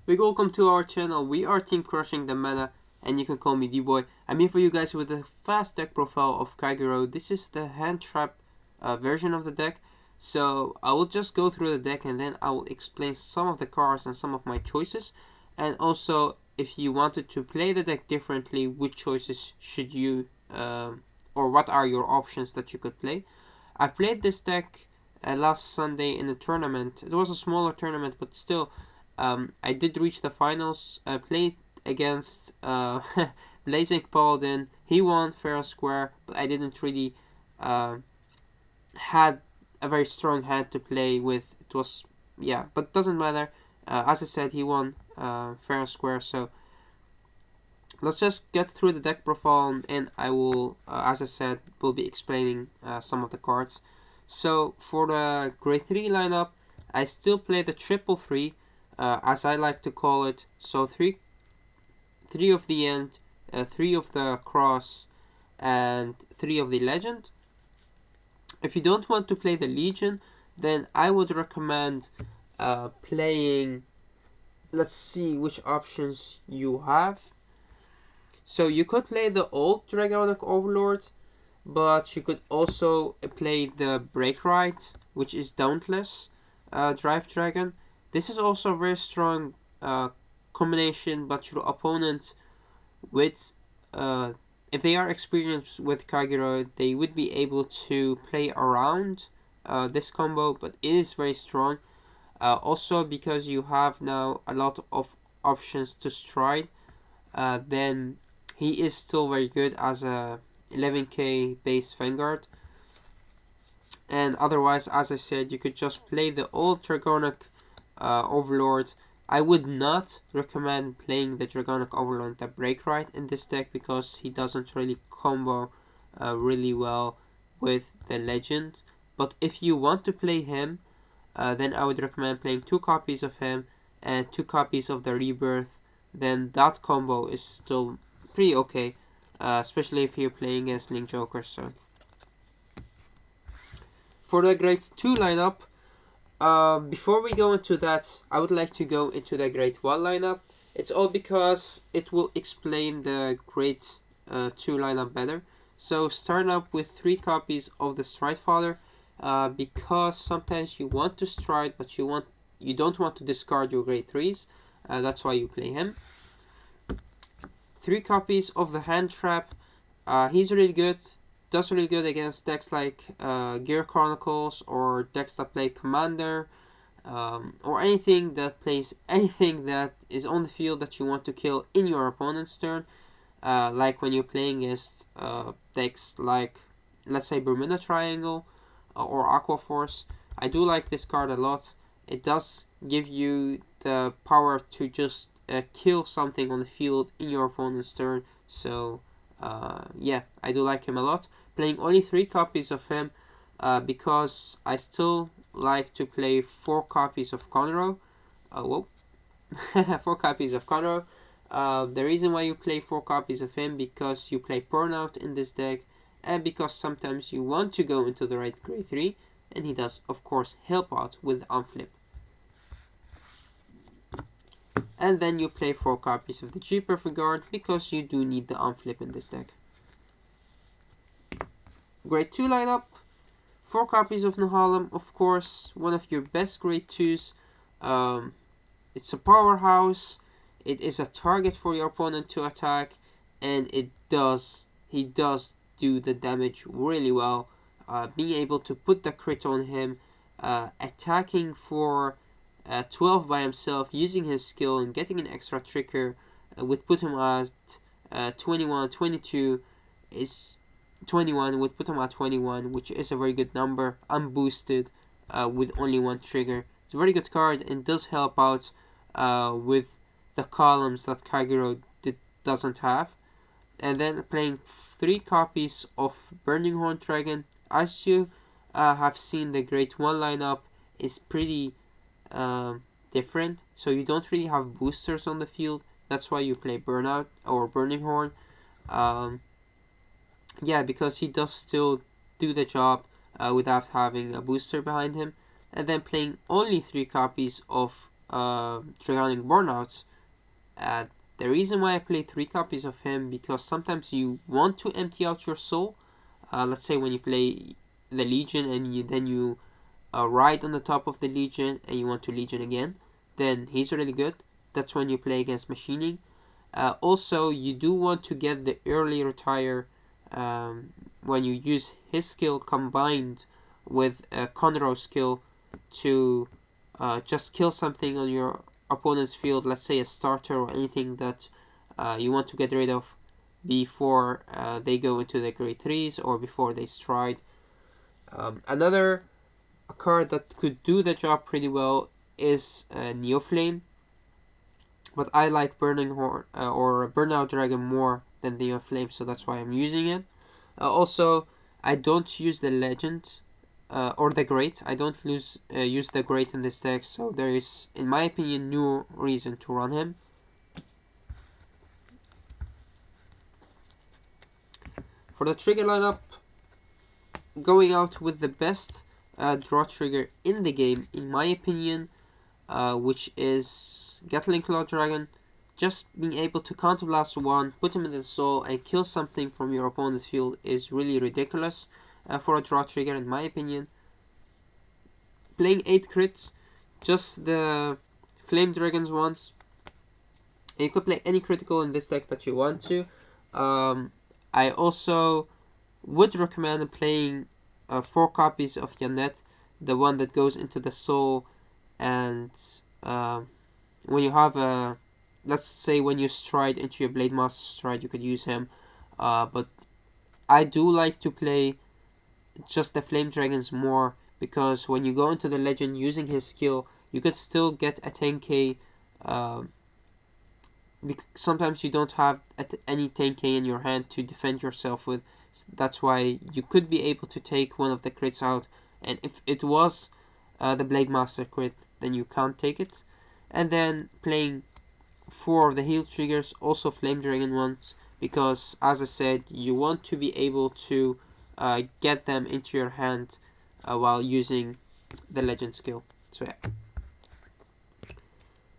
Big welcome to our channel. We are team crushing the meta, and you can call me D-Boy. I'm here for you guys with a fast deck profile of Kagero. This is the hand trap version of the deck. So I will just go through the deck and then I will explain some of the cards and some of my choices. And also, if you wanted to play the deck differently, which choices should you, or what are your options that you could play. I played this deck last Sunday in a tournament. It was a smaller tournament, but still, I did reach the finals. I played against Blazing Paladin. He won fair and square, but I didn't really had a very strong hand to play with. It was, yeah, but doesn't matter. As I said, he won fair and square. So let's just get through the deck profile, and I will, as I said, will be explaining some of the cards. So for the grade 3 lineup, I still play the triple 3, as I like to call it. So three of the end, 3 of the cross, and 3 of the legend. If you don't want to play the legion, then I would recommend playing, let's see which options you have. So you could play the old Dragonic Overlord, but you could also play the Break Right, which is Dauntless Drive Dragon. This is also a very strong combination, but your opponent with if they are experienced with Kagero, they would be able to play around this combo, but it is very strong. Also, because you have now a lot of options to stride, then he is still very good as a 11k base Vanguard. And otherwise, as I said, you could just play the old Dragonic Overlord. I would not recommend playing the Dragonic Overlord the Break Right in this deck because he doesn't really combo really well with the Legend. But if you want to play him, then I would recommend playing 2 copies of him and 2 copies of the Rebirth. Then that combo is still pretty okay, especially if you're playing against Link Joker. So for the grade 2 lineup, before we go into that, I would like to go into the grade 1 lineup. It's all because it will explain the grade 2 lineup better. So start up with 3 copies of the Stridefather, because sometimes you want to stride, but you don't want to discard your grade 3s. That's why you play him. 3 copies of the Hand Trap. He's really good. Does really good against decks like Gear Chronicles or decks that play Commander, or anything that plays anything that is on the field that you want to kill in your opponent's turn. Like when you're playing against decks like, let's say, Bermuda Triangle or Aqua Force. I do like this card a lot. It does give you the power to just kill something on the field in your opponent's turn. So yeah, I do like him a lot. Playing only 3 copies of him because I still like to play 4 copies of Conroe. 4 copies of Conroe. The reason why you play 4 copies of him because you play Burnout in this deck, and because sometimes you want to go into the right grade 3, and he does of course help out with Unflip. And then you play 4 copies of the G Perfect Guard because you do need the Unflip in this deck. Grade 2 lineup, 4 copies of Nahalem, of course, one of your best grade 2s. It's a powerhouse, it is a target for your opponent to attack, and he does do the damage really well. Being able to put the crit on him, attacking for 12 by himself, using his skill and getting an extra trigger would put him at 21, 22 is 21 would put him at 21, which is a very good number, unboosted with only 1 trigger. It's a very good card and does help out with the columns that Kagero doesn't have. And then playing 3 copies of Burning Horn Dragon. As you have seen, the grade 1 lineup is pretty different, so you don't really have boosters on the field. That's why you play Burnout or Burning Horn. Yeah, because he does still do the job without having a booster behind him. And then playing only 3 copies of Dragonic Burnouts. Uh, the reason why I play 3 copies of him, because sometimes you want to empty out your soul. Let's say when you play the Legion and then you ride on the top of the Legion and you want to Legion again, then he's really good. That's when you play against Machining. Also, you do want to get the early retire when you use his skill combined with Conroe's skill to just kill something on your opponent's field, let's say a starter or anything that you want to get rid of before they go into the grade 3s or before they stride. Another card that could do the job pretty well is Neoflame, but I like Burning Horn or Burnout Dragon more than Neoflame, so that's why I'm using it. Also, I don't use the Legend or the Great. I don't use the Great in this deck, so there is, in my opinion, no reason to run him. For the trigger lineup, going out with the best draw trigger in the game, in my opinion, which is Gatling Claw Dragon. Just being able to counterblast one, put him in the soul, and kill something from your opponent's field is really ridiculous for a draw trigger, in my opinion. Playing 8 crits, just the Flame Dragons ones. And you could play any critical in this deck that you want to. I also would recommend playing 4 copies of Yanet, the one that goes into the soul, and when you have a, let's say when you stride into your Blade Master stride, you could use him. But I do like to play just the Flame Dragons more, because when you go into the Legend using his skill, you could still get a 10k. Sometimes you don't have any 10k in your hand to defend yourself with. That's why you could be able to take one of the crits out, and if it was the Blade Master crit, then you can't take it. And then playing 4 of the heal triggers, also Flame Dragon ones, because as I said, you want to be able to get them into your hand while using the Legend skill. So yeah.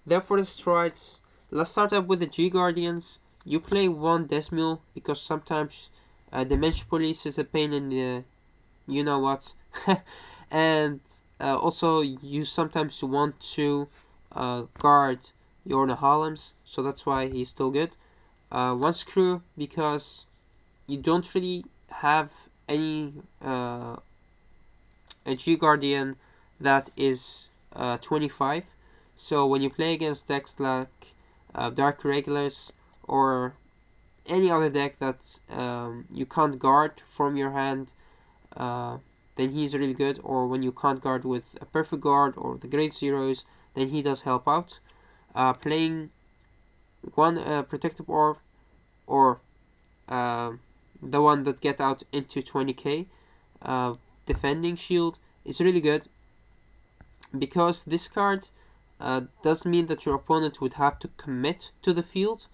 Then for the strides, let's start up with the G Guardians. You play 1 Desmule, because sometimes Dimension Police is a pain in the you know what. And also you sometimes want to guard your Nahalims, so that's why he's still good. 1 Screw, because you don't really have any a G Guardian that is 25. So when you play against decks like Dark Regulars or any other deck that you can't guard from your hand, then he's really good. Or when you can't guard with a Perfect Guard or the Great Zeros, then he does help out. Playing 1 Protective Orb or the one that get out into 20k Defending Shield is really good, because this card does mean that your opponent would have to commit to the field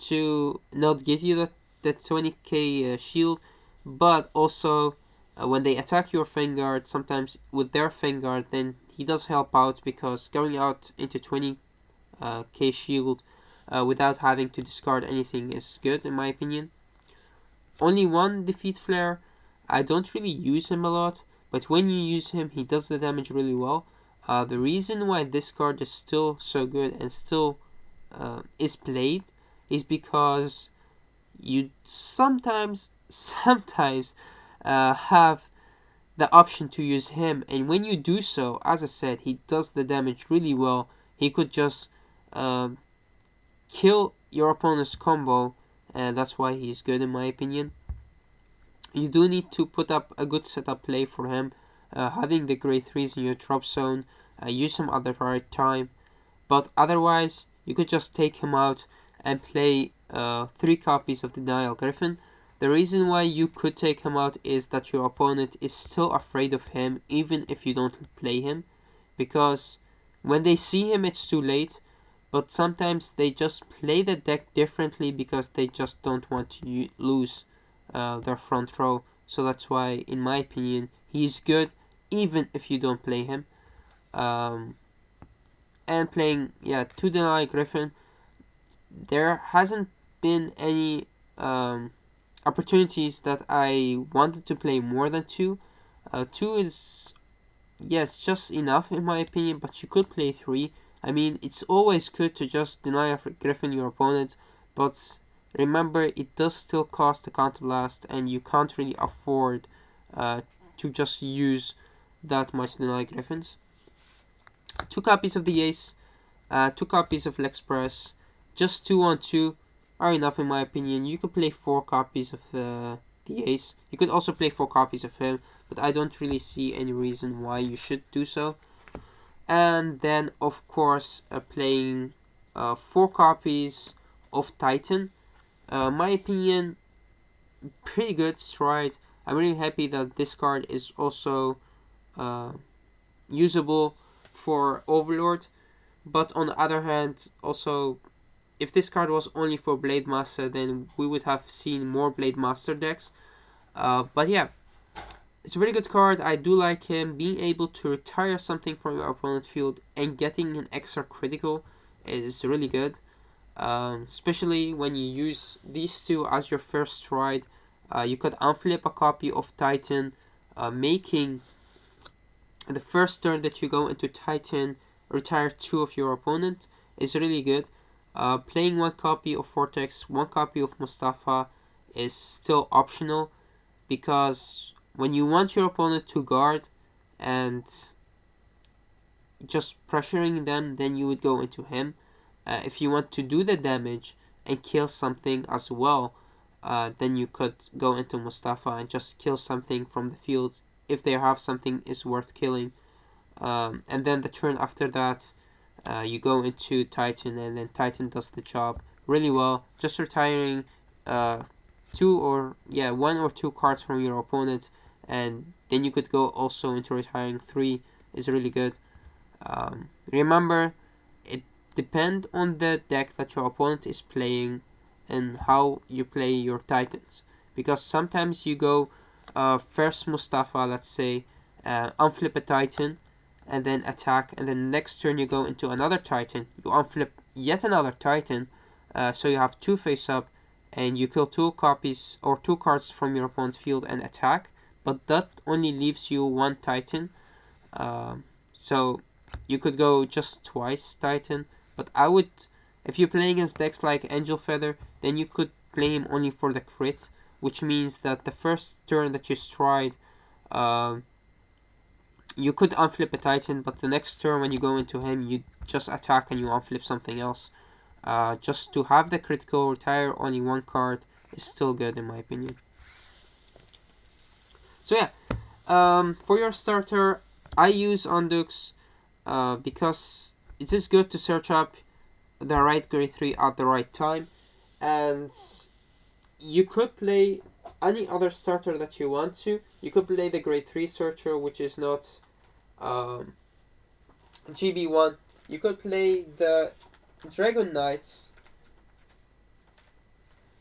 to not give you the 20k shield, but also when they attack your Vanguard, sometimes with their Vanguard, then he does help out, because going out into 20k shield without having to discard anything is good, in my opinion. Only 1 Defeat Flare. I don't really use him a lot, but when you use him, he does the damage really well. The reason why this card is still so good and still is played is because you sometimes have the option to use him, and when you do so, as I said, he does the damage really well. He could just kill your opponent's combo, and that's why he's good, in my opinion. You do need to put up a good setup play for him, having the grade 3s in your drop zone, use him at the right time, but otherwise you could just take him out and play 3 copies of the Dial Griffin. The reason why you could take him out is that your opponent is still afraid of him even if you don't play him, because when they see him it's too late, but sometimes they just play the deck differently because they just don't want to lose their front row. So that's why, in my opinion, he's good even if you don't play him. and playing 2 Deny Griffin, there hasn't been any opportunities that I wanted to play more than 2. 2 is, yes, just enough in my opinion, but you could play 3. I mean, it's always good to just deny a Griffin your opponent, but remember, it does still cost a counterblast, and you can't really afford to just use that much deny Griffins. 2 copies of the Ace, 2 copies of Lex Press, just 2 on 2 are enough in my opinion. You could play 4 copies of the Ace. You could also play 4 copies of him, but I don't really see any reason why you should do so. And then, of course, playing 4 copies of Titan. My opinion, pretty good stride. I'm really happy that this card is also usable for Overlord. But on the other hand, also, if this card was only for Blade Master, then we would have seen more Blade Master decks. But yeah, it's a really good card. I do like him. Being able to retire something from your opponent's field and getting an extra critical is really good. Especially when you use these 2 as your first stride. You could unflip a copy of Titan, making the first turn that you go into Titan retire 2 of your opponent is really good. Playing 1 copy of Vortex, 1 copy of Mustafa is still optional, because when you want your opponent to guard and just pressuring them, then you would go into him. If you want to do the damage and kill something as well, then you could go into Mustafa and just kill something from the field if they have something is worth killing. And then the turn after that, you go into Titan, and then Titan does the job really well, just retiring 1 or 2 cards from your opponent, and then you could go also into retiring 3 is really good. Remember, it depends on the deck that your opponent is playing and how you play your Titans, because sometimes you go first Mustafa, let's say, unflip a Titan and then attack, and then next turn you go into another Titan, you unflip yet another Titan, so you have 2 face up, and you kill 2 copies or 2 cards from your opponent's field and attack, but that only leaves you 1 Titan. So you could go just twice Titan, but I would, if you're playing against decks like Angel Feather, then you could play him only for the crit, which means that the first turn that you stride, you could unflip a Titan, but the next turn when you go into him, you just attack and you unflip something else. Just to have the critical retire only 1 card is still good in my opinion. So yeah, for your starter, I use Undux because it is good to search up the right grade 3 at the right time, and you could play any other starter that you want to. You could play the grade 3 searcher, which is not GB1. You could play the Dragon Knights,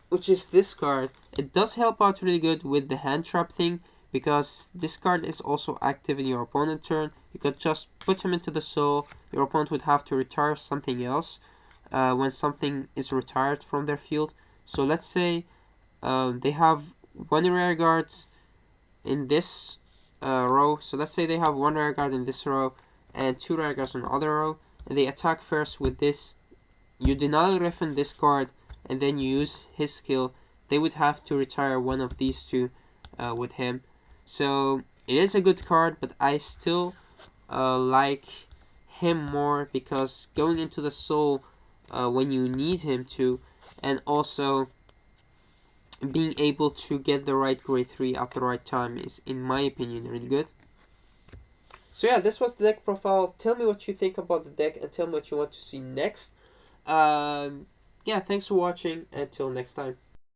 which is this card. It does help out really good with the hand trap thing, because this card is also active in your opponent's turn. You could just put him into the soul. Your opponent would have to retire something else when something is retired from their field. So let's say they have 1 rare guards in this row. So let's say they have 1 rare guard in this row and 2 rare guards in the other row, and they attack first with this. You deny Griffin this card, and then you use his skill. They would have to retire 1 of these 2 with him. So it is a good card, but I still like him more, because going into the soul when you need him to, and also being able to get the right grade 3 at the right time is, in my opinion, really good. So yeah, this was the deck profile. Tell me what you think about the deck, and tell me what you want to see next. Yeah, thanks for watching. Until next time.